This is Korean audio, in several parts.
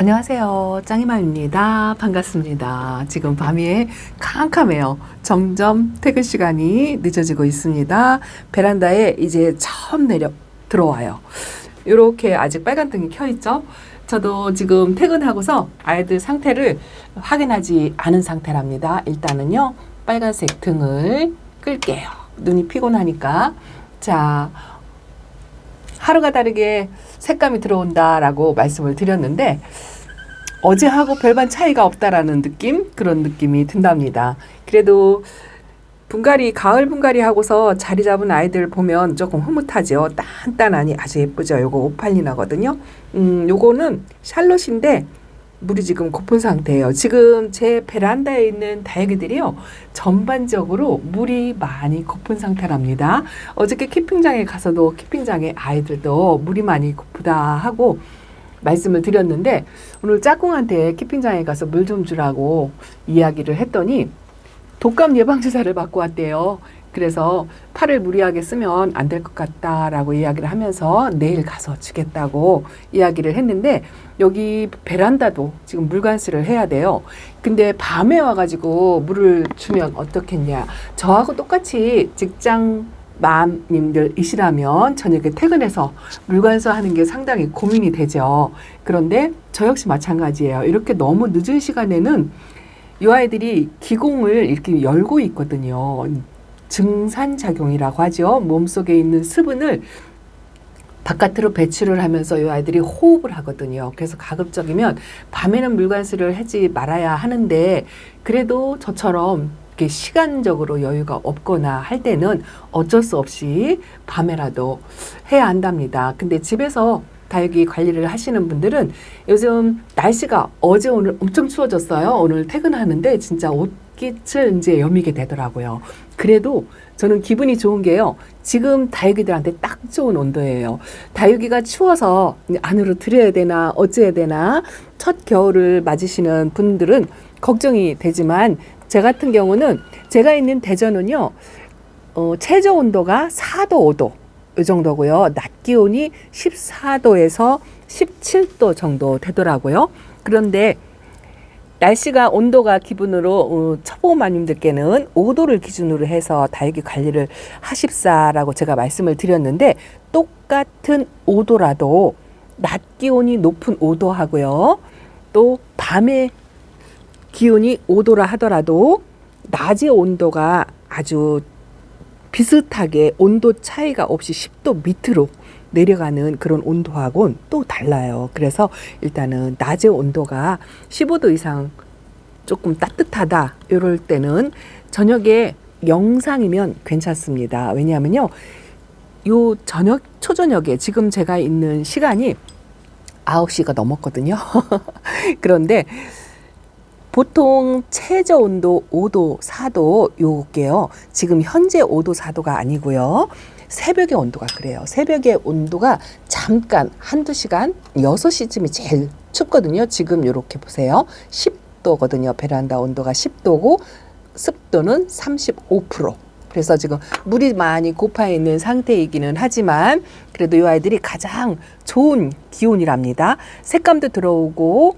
안녕하세요. 짱이맘입니다. 반갑습니다. 지금 밤이 캄캄해요. 점점 퇴근 시간이 늦어지고 있습니다. 베란다에 이제 처음 들어와요. 이렇게 아직 빨간 등이 켜 있죠? 저도 지금 퇴근하고서 아이들 상태를 확인하지 않은 상태랍니다. 일단은요, 빨간색 등을 끌게요. 눈이 피곤하니까. 자, 하루가 다르게 색감이 들어온다라고 말씀을 드렸는데 어제하고 별반 차이가 없다라는 느낌? 그런 느낌이 든답니다. 그래도 가을 분갈이 하고서 자리 잡은 아이들 보면 조금 흐뭇하죠. 단단하니 아주 예쁘죠. 요거 오팔리나거든요. 요거는 샬롯인데 물이 지금 고픈 상태예요. 지금 제 베란다에 있는 다육이들이요, 전반적으로 물이 많이 고픈 상태랍니다. 어저께 키핑장에 가서도 키핑장에 아이들도 물이 많이 고프다 하고 말씀을 드렸는데, 오늘 짝꿍한테 키핑장에 가서 물 좀 주라고 이야기를 했더니 독감 예방주사를 맞고 왔대요. 그래서 팔을 무리하게 쓰면 안 될 것 같다라고 이야기를 하면서 내일 가서 주겠다고 이야기를 했는데, 여기 베란다도 지금 물관수를 해야 돼요. 근데 밤에 와가지고 물을 주면 어떻겠냐. 저하고 똑같이 직장 맘님들이시라면 저녁에 퇴근해서 물관수 하는 게 상당히 고민이 되죠. 그런데 저 역시 마찬가지예요. 이렇게 너무 늦은 시간에는 이 아이들이 기공을 이렇게 열고 있거든요. 증산작용이라고 하죠. 몸속에 있는 수분을 바깥으로 배출을 하면서 이 아이들이 호흡을 하거든요. 그래서 가급적이면 밤에는 물관수를 하지 말아야 하는데, 그래도 저처럼 이렇게 시간적으로 여유가 없거나 할 때는 어쩔 수 없이 밤에라도 해야 한답니다. 근데 집에서 다육이 관리를 하시는 분들은 요즘 날씨가 어제 오늘 엄청 추워졌어요. 오늘 퇴근하는데 진짜 옷깃을 이제 여미게 되더라고요. 그래도 저는 기분이 좋은 게요, 지금 다육이들한테 딱 좋은 온도예요. 다육이가 추워서 안으로 들여야 되나 어찌해야 되나 첫 겨울을 맞으시는 분들은 걱정이 되지만, 제 같은 경우는 제가 있는 대전은요, 최저 온도가 4도 5도 이 정도고요. 낮 기온이 14도에서 17도 정도 되더라고요. 그런데 날씨가 온도가 기분으로 초보 마님들께는 5도를 기준으로 해서 다육이 관리를 하십사라고 제가 말씀을 드렸는데, 똑같은 5도라도 낮 기온이 높은 5도 하고요, 또 밤에 기온이 5도라 하더라도 낮의 온도가 아주 비슷하게 온도 차이가 없이 10도 밑으로 내려가는 그런 온도하고는 또 달라요. 그래서 일단은 낮의 온도가 15도 이상 조금 따뜻하다 이럴 때는 저녁에 영상이면 괜찮습니다. 왜냐하면요, 요 초저녁에 지금 제가 있는 시간이 9시가 넘었거든요. 그런데 보통 최저 온도 5도, 4도 요게요, 지금 현재 5도, 4도가 아니고요, 새벽의 온도가 그래요. 새벽의 온도가 잠깐 한두 시간, 6시쯤이 제일 춥거든요. 지금 이렇게 보세요. 10도거든요. 베란다 온도가 10도고 습도는 35%. 그래서 지금 물이 많이 고파 있는 상태이기는 하지만 그래도 이 아이들이 가장 좋은 기온이랍니다. 색감도 들어오고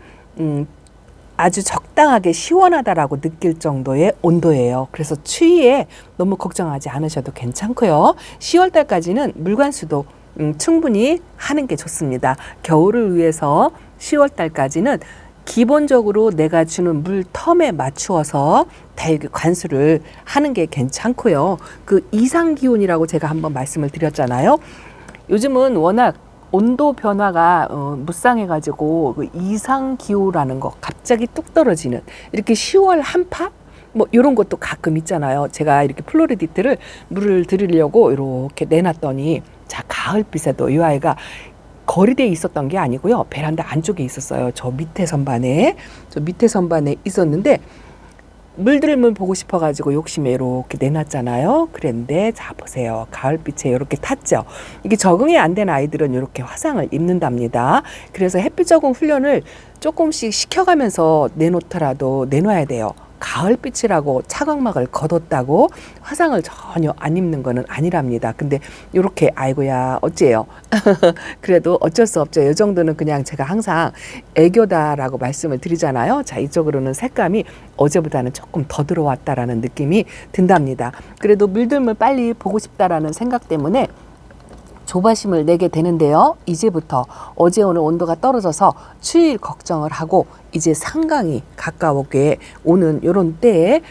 아주 적당하게 시원하다라고 느낄 정도의 온도예요. 그래서 추위에 너무 걱정하지 않으셔도 괜찮고요. 10월달까지는 물관수도 충분히 하는 게 좋습니다. 겨울을 위해서 10월달까지는 기본적으로 내가 주는 물 텀에 맞추어서 다육이 관수를 하는 게 괜찮고요. 그 이상 기온이라고 제가 한번 말씀을 드렸잖아요. 요즘은 워낙 온도 변화가 무쌍해가지고 그 이상 기후라는 거 갑자기 뚝 떨어지는, 이렇게 10월 한파 뭐 이런 것도 가끔 있잖아요. 제가 이렇게 플로리디트를 물을 드리려고 이렇게 내놨더니, 자, 가을빛에도 이 아이가 거리대에 있었던 게 아니고요, 베란다 안쪽에 있었어요. 저 밑에 선반에 있었는데 물들물 보고 싶어가지고 욕심에 이렇게 내놨잖아요. 그랬는데 자, 보세요. 가을빛에 이렇게 탔죠. 이게 적응이 안 된 아이들은 이렇게 화상을 입는답니다. 그래서 햇빛 적응 훈련을 조금씩 시켜가면서 내놓더라도 내놔야 돼요. 가을빛이라고 차광막을 걷었다고 화상을 전혀 안 입는 거는 아니랍니다. 근데 이렇게 아이고야 어째요. 그래도 어쩔 수 없죠. 이 정도는 그냥 제가 항상 애교다라고 말씀을 드리잖아요. 자, 이쪽으로는 색감이 어제보다는 조금 더 들어왔다라는 느낌이 든답니다. 그래도 물들물 빨리 보고 싶다라는 생각 때문에 조바심을 내게 되는데요. 이제부터 어제 오늘 온도가 떨어져서 추위를 걱정을 하고 이제 상강이 가까우게 오는 요런 때에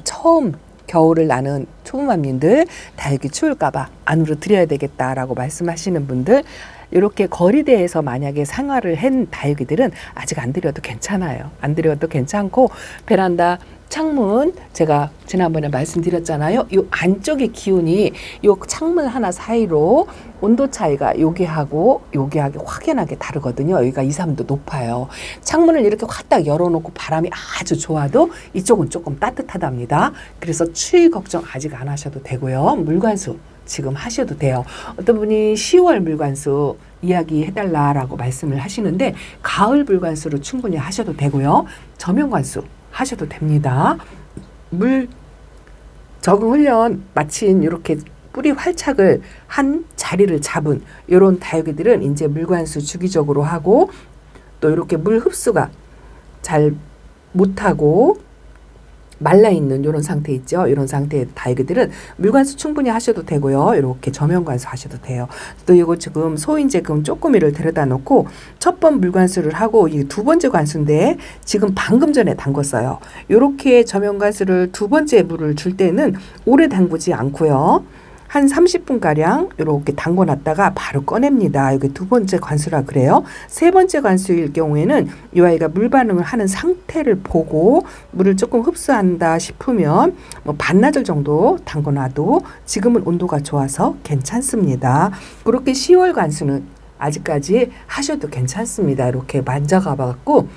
처음 겨울을 나는 초보맘님들 다육이 추울까봐 안으로 들여야 되겠다라고 말씀하시는 분들, 이렇게 거리대에서 만약에 생활을 한 다육이들은 아직 안 들여도 괜찮아요. 안 들여도 괜찮고 베란다 창문 제가 지난번에 말씀드렸잖아요. 이 안쪽의 기온이 이 창문 하나 사이로 온도 차이가 여기하고 여기하고 확연하게 다르거든요. 여기가 2, 3도 높아요. 창문을 이렇게 확딱 열어놓고 바람이 아주 좋아도 이쪽은 조금 따뜻하답니다. 그래서 추위 걱정 아직 안 하셔도 되고요. 물관수 지금 하셔도 돼요. 어떤 분이 10월 물관수 이야기해달라라고 말씀을 하시는데 가을 물관수로 충분히 하셔도 되고요. 저면관수 하셔도 됩니다. 물 적응 훈련 마친 이렇게 뿌리 활착을 한 자리를 잡은 이런 다육이들은 이제 물관수 주기적으로 하고 또 이렇게 물 흡수가 잘 못하고 말라있는 이런 상태 있죠. 이런 상태의 다육이들은 물관수 충분히 하셔도 되고요. 이렇게 저면관수 하셔도 돼요. 또 이거 지금 소인제금 쪼꼬미를 데려다 놓고 첫 번 물관수를 하고 이게 두 번째 관수인데 지금 방금 전에 담궜어요. 이렇게 저면관수를 두 번째 물을 줄 때는 오래 담그지 않고요. 한 30분가량 이렇게 담궈놨다가 바로 꺼냅니다. 이게 두 번째 관수라 그래요. 세 번째 관수일 경우에는 이 아이가 물 반응을 하는 상태를 보고 물을 조금 흡수한다 싶으면 뭐 반나절 정도 담궈놔도 지금은 온도가 좋아서 괜찮습니다. 그렇게 10월 관수는 아직까지 하셔도 괜찮습니다. 이렇게 만져가 봐갖고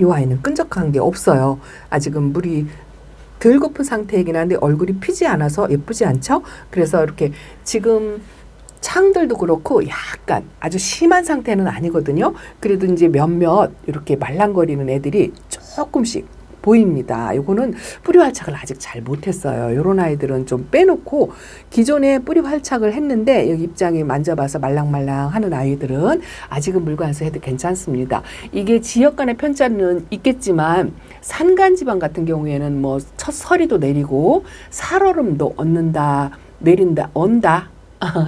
이 아이는 끈적한 게 없어요. 아직은 물이 덜 고픈 상태이긴 한데 얼굴이 피지 않아서 예쁘지 않죠? 그래서 이렇게 지금 창들도 그렇고 약간 아주 심한 상태는 아니거든요. 그래도 이제 몇몇 이렇게 말랑거리는 애들이 조금씩 보입니다. 요거는 뿌리 활착을 아직 잘 못했어요. 요런 아이들은 좀 빼놓고 기존에 뿌리 활착을 했는데 여기 입장에 만져봐서 말랑말랑 하는 아이들은 아직은 물관수 해도 괜찮습니다. 이게 지역 간의 편차는 있겠지만 산간지방 같은 경우에는 뭐 첫 서리도 내리고 살얼음도 얻는다, 내린다, 언다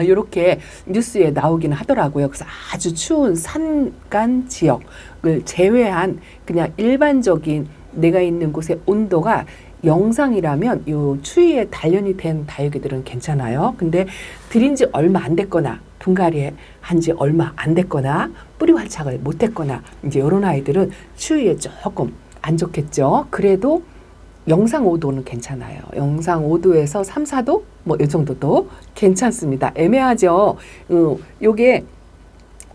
이렇게 뉴스에 나오긴 하더라고요. 그래서 아주 추운 산간 지역을 제외한 그냥 일반적인 내가 있는 곳의 온도가 영상이라면 요 추위에 단련이 된 다육이들은 괜찮아요. 근데 들인 지 얼마 안 됐거나 분갈이 한 지 얼마 안 됐거나 뿌리 활착을 못 했거나 이제 이런 아이들은 추위에 조금 안 좋겠죠. 그래도 영상 5도는 괜찮아요. 영상 5도에서 3, 4도 뭐 이 정도도 괜찮습니다. 애매하죠. 요게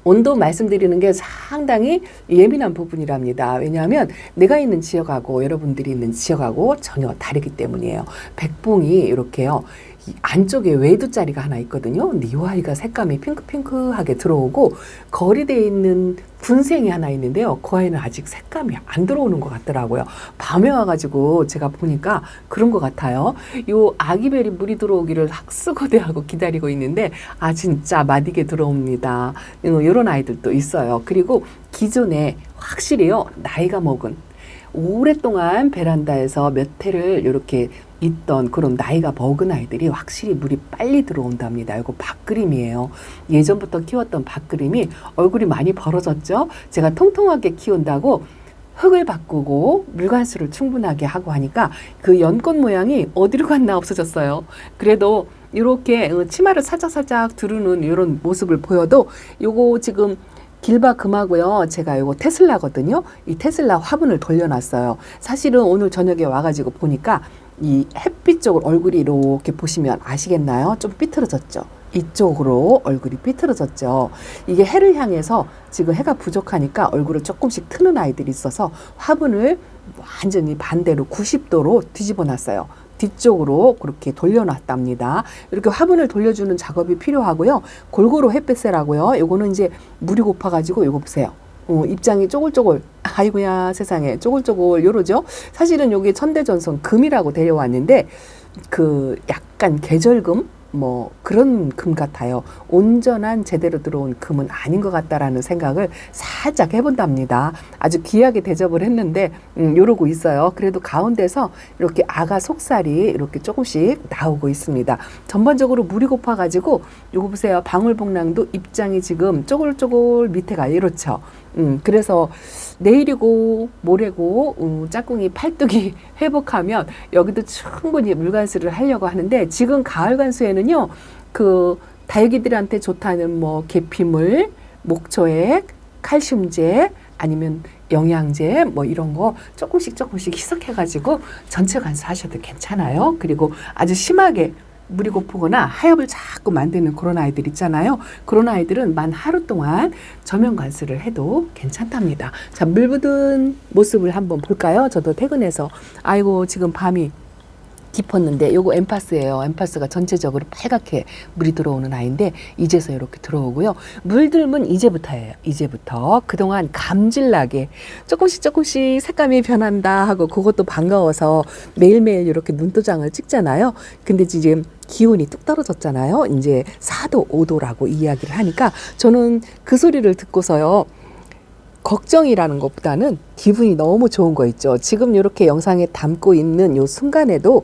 온도 말씀드리는 게 상당히 예민한 부분이랍니다. 왜냐하면 내가 있는 지역하고 여러분들이 있는 지역하고 전혀 다르기 때문이에요. 백봉이 이렇게요. 이 안쪽에 외두자리가 하나 있거든요. 근데 이 아이가 색감이 핑크핑크하게 들어오고 거리대에 있는 군생이 하나 있는데요. 그 아이는 아직 색감이 안 들어오는 것 같더라고요. 밤에 와가지고 제가 보니까 그런 것 같아요. 요 아기별이 물이 들어오기를 학수고대하고 기다리고 있는데 진짜 마디게 들어옵니다. 이런 아이들도 있어요. 그리고 기존에 확실히요. 나이가 먹은 오랫동안 베란다에서 몇 해를 이렇게 있던 그런 나이가 먹은 아이들이 확실히 물이 빨리 들어온답니다. 이거 밥그림이에요. 예전부터 키웠던 밥그림이 얼굴이 많이 벌어졌죠. 제가 통통하게 키운다고 흙을 바꾸고 물관수를 충분하게 하고 하니까 그 연꽃 모양이 어디로 갔나 없어졌어요. 그래도 이렇게 치마를 살짝살짝 두르는 이런 모습을 보여도 요거 지금 길바 금하고요. 제가 요거 테슬라거든요. 이 테슬라 화분을 돌려놨어요. 사실은 오늘 저녁에 와가지고 보니까 이 햇빛 쪽을 얼굴이 이렇게 보시면 아시겠나요? 좀 삐뚤어졌죠. 이쪽으로 얼굴이 삐뚤어졌죠. 이게 해를 향해서 지금 해가 부족하니까 얼굴을 조금씩 트는 아이들이 있어서 화분을 완전히 반대로 90도로 뒤집어 놨어요. 뒤쪽으로 그렇게 돌려놨답니다. 이렇게 화분을 돌려주는 작업이 필요하고요. 골고루 햇빛 쐬라고요. 요거는 이제 물이 고파가지고 요거 보세요. 입장이 쪼글쪼글 아이고야 세상에 쪼글쪼글 요러죠. 사실은 요게 천대전선 금이라고 데려왔는데 그 약간 계절금 뭐 그런 금 같아요. 온전한 제대로 들어온 금은 아닌 것 같다라는 생각을 살짝 해본답니다. 아주 귀하게 대접을 했는데 요러고 있어요. 그래도 가운데서 이렇게 아가 속살이 이렇게 조금씩 나오고 있습니다. 전반적으로 물이 고파가지고 요거 보세요. 방울복랑도 입장이 지금 쪼글쪼글 밑에가 이렇죠. 그래서 내일이고 모레고 짝꿍이 팔뚝이 회복하면 여기도 충분히 물관수를 하려고 하는데 지금 가을 관수에는요 그 다육이들한테 좋다는 뭐 계피물, 목초액, 칼슘제 아니면 영양제 뭐 이런 거 조금씩 희석해가지고 전체 관수하셔도 괜찮아요. 그리고 아주 심하게 물이 고프거나 하엽을 자꾸 만드는 그런 아이들 있잖아요. 그런 아이들은 만 하루 동안 저면 관수를 해도 괜찮답니다. 자, 물 묻은 모습을 한번 볼까요? 저도 퇴근해서 아이고 지금 밤이 깊었는데 요거 엠파스예요. 엠파스가 전체적으로 빨갛게 물이 들어오는 아이인데 이제서 이렇게 들어오고요. 물들면 이제부터예요. 이제부터 그동안 감질나게 조금씩 색감이 변한다 하고 그것도 반가워서 매일매일 이렇게 눈도장을 찍잖아요. 근데 지금 기온이 뚝 떨어졌잖아요. 이제 4도, 5도라고 이야기를 하니까 저는 그 소리를 듣고서요. 걱정이라는 것보다는 기분이 너무 좋은 거 있죠. 지금 이렇게 영상에 담고 있는 요 순간에도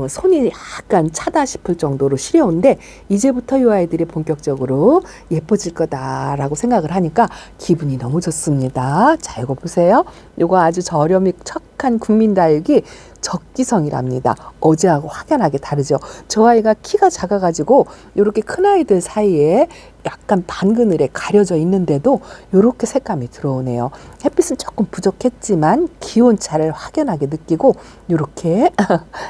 손이 약간 차다 싶을 정도로 시려운데 이제부터 이 아이들이 본격적으로 예뻐질 거다라고 생각을 하니까 기분이 너무 좋습니다. 자, 이거 보세요. 요거 아주 저렴이 척한 국민다육이 적기성이랍니다. 어제하고 확연하게 다르죠. 저 아이가 키가 작아가지고 이렇게 큰 아이들 사이에 약간 반그늘에 가려져 있는데도 이렇게 색감이 들어오네요. 햇빛은 조금 부족했지만 기온차를 확연하게 느끼고 이렇게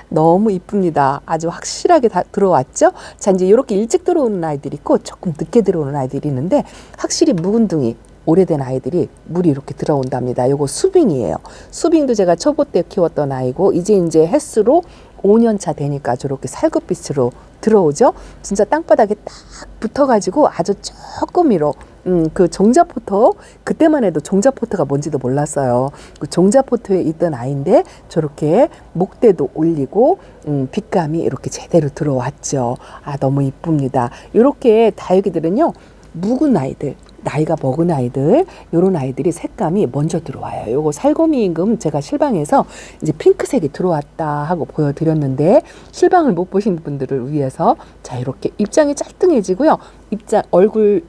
너무 이쁩니다. 아주 확실하게 다 들어왔죠. 자, 이제 이렇게 일찍 들어오는 아이들이 있고 조금 늦게 들어오는 아이들이 있는데 확실히 묵은둥이 오래된 아이들이 물이 이렇게 들어온답니다. 요거 수빙이에요. 수빙도 제가 초보 때 키웠던 아이고 이제 햇수로 5년 차 되니까 저렇게 살구빛으로 들어오죠. 진짜 땅바닥에 딱 붙어가지고 아주 조금이로 그 종자포터 그때만 해도 종자포터가 뭔지도 몰랐어요. 그 종자포터에 있던 아이인데 저렇게 목대도 올리고 빛감이 이렇게 제대로 들어왔죠. 아 너무 이쁩니다. 이렇게 다육이들은요 묵은 아이들 나이가 먹은 아이들 요런 아이들이 색감이 먼저 들어와요. 요거 살구미금 제가 실방에서 이제 핑크색이 들어왔다 하고 보여드렸는데 실방을 못 보신 분들을 위해서 자 이렇게 입장이 짤뚱해지고요. 입장 얼굴이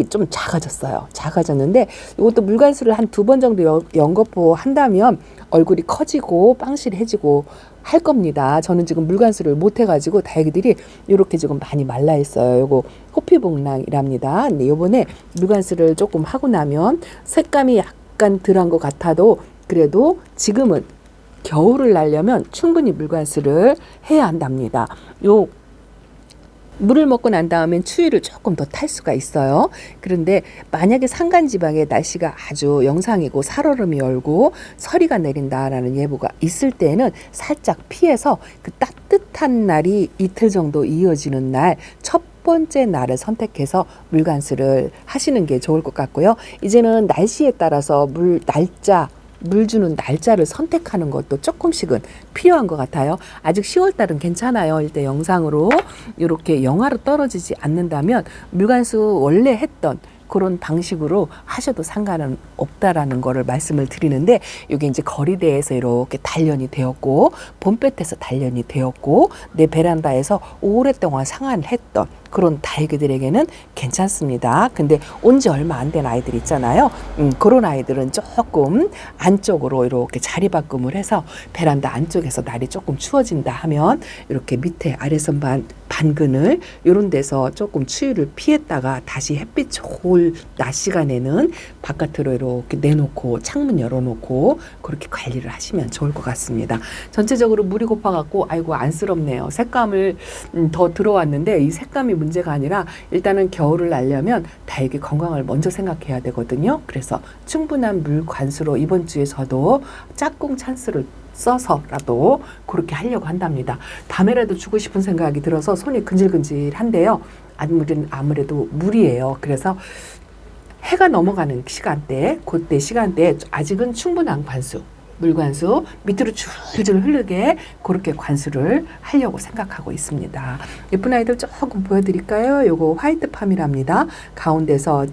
좀 작아졌어요. 작아졌는데 이것도 물관수를 한 2번 정도 연거푸 한다면 얼굴이 커지고 빵실해지고 할 겁니다. 저는 지금 물관수를 못 해가지고 다육이들이 이렇게 지금 많이 말라 있어요. 요거 호피봉랑이랍니다. 근데 요번에 물관수를 조금 하고 나면 색감이 약간 덜한 것 같아도 그래도 지금은 겨울을 날려면 충분히 물관수를 해야 한답니다. 요 물을 먹고 난 다음엔 추위를 조금 더 탈 수가 있어요. 그런데 만약에 산간지방에 날씨가 아주 영상이고 살얼음이 얼고 서리가 내린다라는 예보가 있을 때는 살짝 피해서 그 따뜻한 날이 이틀 정도 이어지는 날 첫 번째 날을 선택해서 물관수를 하시는 게 좋을 것 같고요. 이제는 날씨에 따라서 물 주는 날짜를 선택하는 것도 조금씩은 필요한 것 같아요. 아직 10월달은 괜찮아요. 일단 영상으로 이렇게 영하로 떨어지지 않는다면 물관수 원래 했던 그런 방식으로 하셔도 상관은 없다라는 거를 말씀을 드리는데 이게 이제 거리대에서 이렇게 단련이 되었고 봄볕에서 단련이 되었고 내 베란다에서 오랫동안 상한을 했던 그런 다육이들에게는 괜찮습니다. 근데 온 지 얼마 안 된 아이들 있잖아요. 그런 아이들은 조금 안쪽으로 이렇게 자리바꿈을 해서 베란다 안쪽에서 날이 조금 추워진다 하면 이렇게 밑에 아래선반 반그늘 이런 데서 조금 추위를 피했다가 다시 햇빛 좋을 낮 시간에는 바깥으로 이렇게 내놓고 창문 열어놓고 그렇게 관리를 하시면 좋을 것 같습니다. 전체적으로 물이 고파갖고 아이고 안쓰럽네요. 색감을 더 들어왔는데 이 색감이 문제가 아니라 일단은 겨울을 날려면 다육이 건강을 먼저 생각해야 되거든요. 그래서 충분한 물 관수로 이번 주에 저도 짝꿍 찬스를 써서라도 그렇게 하려고 한답니다. 밤에라도 주고 싶은 생각이 들어서 손이 근질근질한데요. 아무래도 물이에요. 그래서 해가 넘어가는 시간대, 그때 시간대에 아직은 충분한 관수, 물관수 밑으로 줄줄 흐르게 그렇게 관수를 하려고 생각하고 있습니다. 예쁜 아이들 조금 보여드릴까요? 요거 화이트 팜이랍니다. 가운데서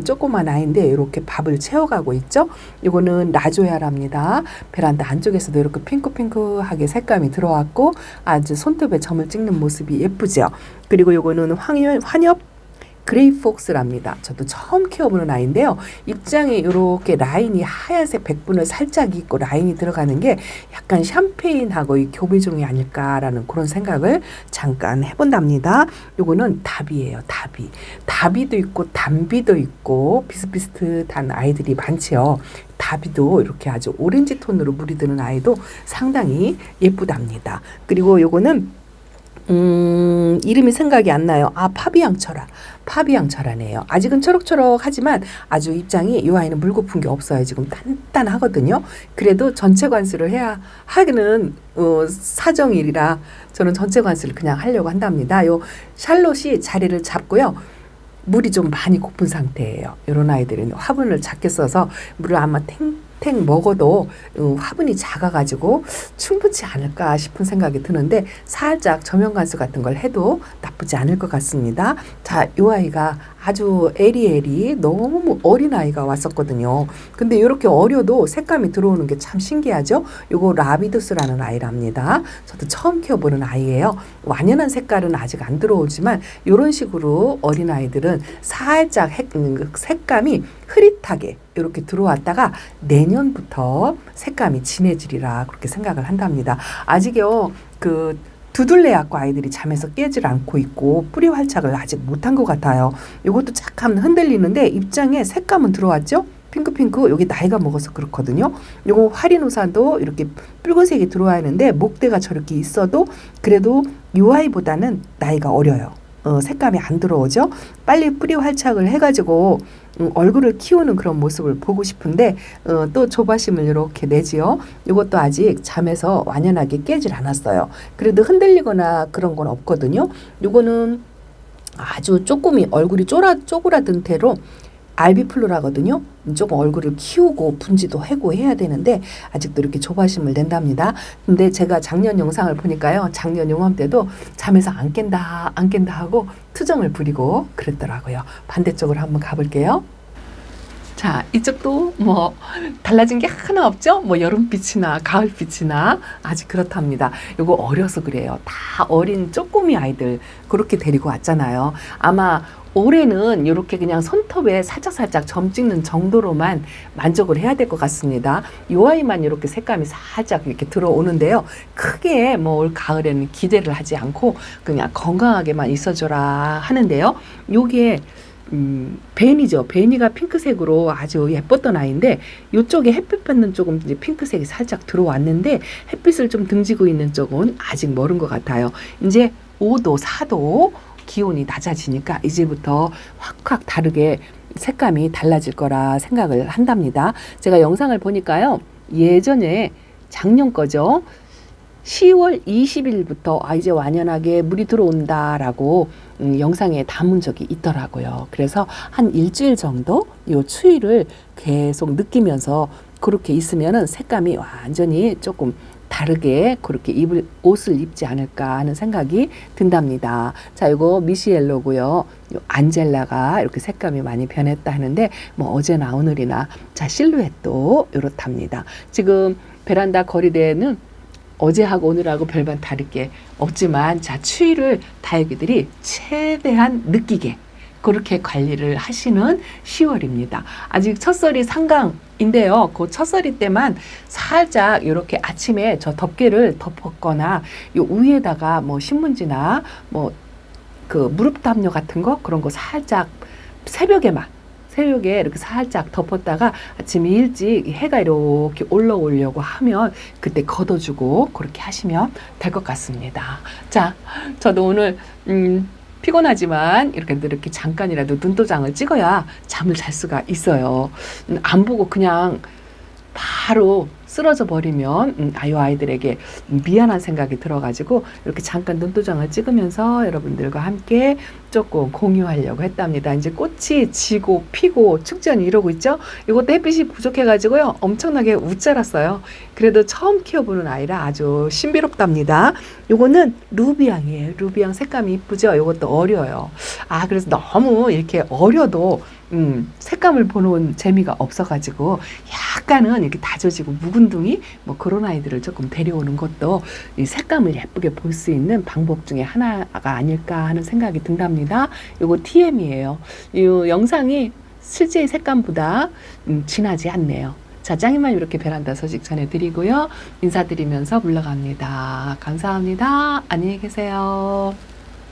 조그만 아이인데 이렇게 밥을 채워가고 있죠. 요거는 라조야랍니다. 베란다 안쪽에서도 이렇게 핑크핑크하게 색감이 들어왔고 아주 손톱에 점을 찍는 모습이 예쁘죠. 그리고 요거는 환엽 그레이폭스랍니다. 저도 처음 키워보는 아이인데요. 입장에 이렇게 라인이 하얀색 백분을 살짝 있고 라인이 들어가는 게 약간 샴페인하고 이 교배종이 아닐까라는 그런 생각을 잠깐 해본답니다. 요거는 다비예요. 다비. 다비도 있고 담비도 있고 비슷비슷한 아이들이 많지요. 다비도 이렇게 아주 오렌지 톤으로 물이 드는 아이도 상당히 예쁘답니다. 그리고 요거는 이름이 생각이 안 나요. 아, 파비앙철아네요. 아직은 초록초록하지만 아주 입장이 이 아이는 물고픈 게 없어요. 지금 단단하거든요. 그래도 전체 관수를 해야 하기는 사정일이라 저는 전체 관수를 그냥 하려고 한답니다. 요 샬롯이 자리를 잡고요. 물이 좀 많이 고픈 상태예요. 이런 아이들은 화분을 작게 써서 물을 아마 탱 먹어도 화분이 작아가지고 충분치 않을까 싶은 생각이 드는데 살짝 저면 관수 같은 걸 해도 나쁘지 않을 것 같습니다. 자, 이 아이가 아주 에리에리 너무 어린 아이가 왔었거든요. 근데 이렇게 어려도 색감이 들어오는 게 참 신기하죠. 요거 라비두스라는 아이랍니다. 저도 처음 키워보는 아이예요. 완연한 색깔은 아직 안 들어오지만 이런 식으로 어린 아이들은 살짝 색감이 흐릿하게 이렇게 들어왔다가 내년부터 색감이 진해지리라 그렇게 생각을 한답니다. 아직요 두들레약과 아이들이 잠에서 깨질 않고 있고 뿌리 활착을 아직 못한 것 같아요. 이것도 약간 흔들리는데 입장에 색감은 들어왔죠? 핑크핑크. 여기 나이가 먹어서 그렇거든요. 요거 화리노사도 이렇게 붉은색이 들어와 있는데 목대가 저렇게 있어도 그래도 이 아이보다는 나이가 어려요. 색감이 안 들어오죠. 빨리 뿌리 활착을 해가지고 얼굴을 키우는 그런 모습을 보고 싶은데 또 조바심을 이렇게 내지요. 이것도 아직 잠에서 완연하게 깨질 않았어요. 그래도 흔들리거나 그런 건 없거든요. 이거는 아주 조금이 얼굴이 쪼그라든 태로 알비플루라거든요. 조금 얼굴을 키우고 분지도 하고 해야 되는데 아직도 이렇게 조바심을 낸답니다. 근데 제가 작년 영상을 보니까요. 작년 요맘때도 잠에서 안 깬다 하고 투정을 부리고 그랬더라고요. 반대쪽으로 한번 가볼게요. 자, 이쪽도 뭐 달라진 게 하나 없죠? 뭐 여름빛이나 가을빛이나 아직 그렇답니다. 요거 어려서 그래요. 다 어린 쪼꼬미 아이들 그렇게 데리고 왔잖아요. 아마 올해는 이렇게 그냥 손톱에 살짝 점 찍는 정도로만 만족을 해야 될 것 같습니다. 이 아이만 이렇게 색감이 살짝 이렇게 들어오는데요. 크게 뭐 올 가을에는 기대를 하지 않고 그냥 건강하게만 있어줘라 하는데요. 요게 베니죠. 베니가 핑크색으로 아주 예뻤던 아이인데 이쪽에 햇빛 받는 쪽은 이제 핑크색이 살짝 들어왔는데 햇빛을 좀 등지고 있는 쪽은 아직 멀은 것 같아요. 이제 5도, 4도 기온이 낮아지니까 이제부터 확 다르게 색감이 달라질 거라 생각을 한답니다. 제가 영상을 보니까요. 예전에 작년 거죠. 10월 20일부터 이제 완연하게 물이 들어온다라고 영상에 담은 적이 있더라고요. 그래서 한 일주일 정도 이 추위를 계속 느끼면서 그렇게 있으면은 색감이 완전히 조금 다르게 그렇게 옷을 입지 않을까 하는 생각이 든답니다. 자, 이거 미시엘로고요. 안젤라가 이렇게 색감이 많이 변했다 하는데 뭐 어제나 오늘이나 자 실루엣도 이렇답니다. 지금 베란다 거리대에는 어제하고 오늘하고 별반 다를 게 없지만 자 추위를 다육이들이 최대한 느끼게 그렇게 관리를 하시는 10월입니다. 아직 첫설이 상강인데요. 그 첫설이 때만 살짝 이렇게 아침에 저 덮개를 덮었거나 요 위에다가 뭐 신문지나 뭐 그 무릎 담요 같은 거 그런 거 살짝 새벽에 이렇게 살짝 덮었다가 아침에 일찍 해가 이렇게 올라오려고 하면 그때 걷어주고 그렇게 하시면 될 것 같습니다. 자, 저도 오늘 피곤하지만 이렇게 잠깐이라도 눈도장을 찍어야 잠을 잘 수가 있어요. 안 보고 그냥 바로 쓰러져 버리면 이 아이들에게 미안한 생각이 들어가지고 이렇게 잠깐 눈도장을 찍으면서 여러분들과 함께 조금 공유하려고 했답니다. 이제 꽃이 지고 피고 축전이 이러고 있죠. 이것도 햇빛이 부족해가지고요. 엄청나게 웃자랐어요. 그래도 처음 키워보는 아이라 아주 신비롭답니다. 요거는 루비앙이에요. 루비앙 색감이 이쁘죠. 요것도 어려요. 그래서 너무 이렇게 어려도 색감을 보는 재미가 없어가지고 약간은 이렇게 다져지고 묵은둥이 뭐 그런 아이들을 조금 데려오는 것도 이 색감을 예쁘게 볼 수 있는 방법 중에 하나가 아닐까 하는 생각이 든답니다. 요거 TM이에요. 이 영상이 실제의 색감보다 진하지 않네요. 자, 짱이만 이렇게 베란다 소식 전해드리고요. 인사드리면서 물러갑니다. 감사합니다. 안녕히 계세요.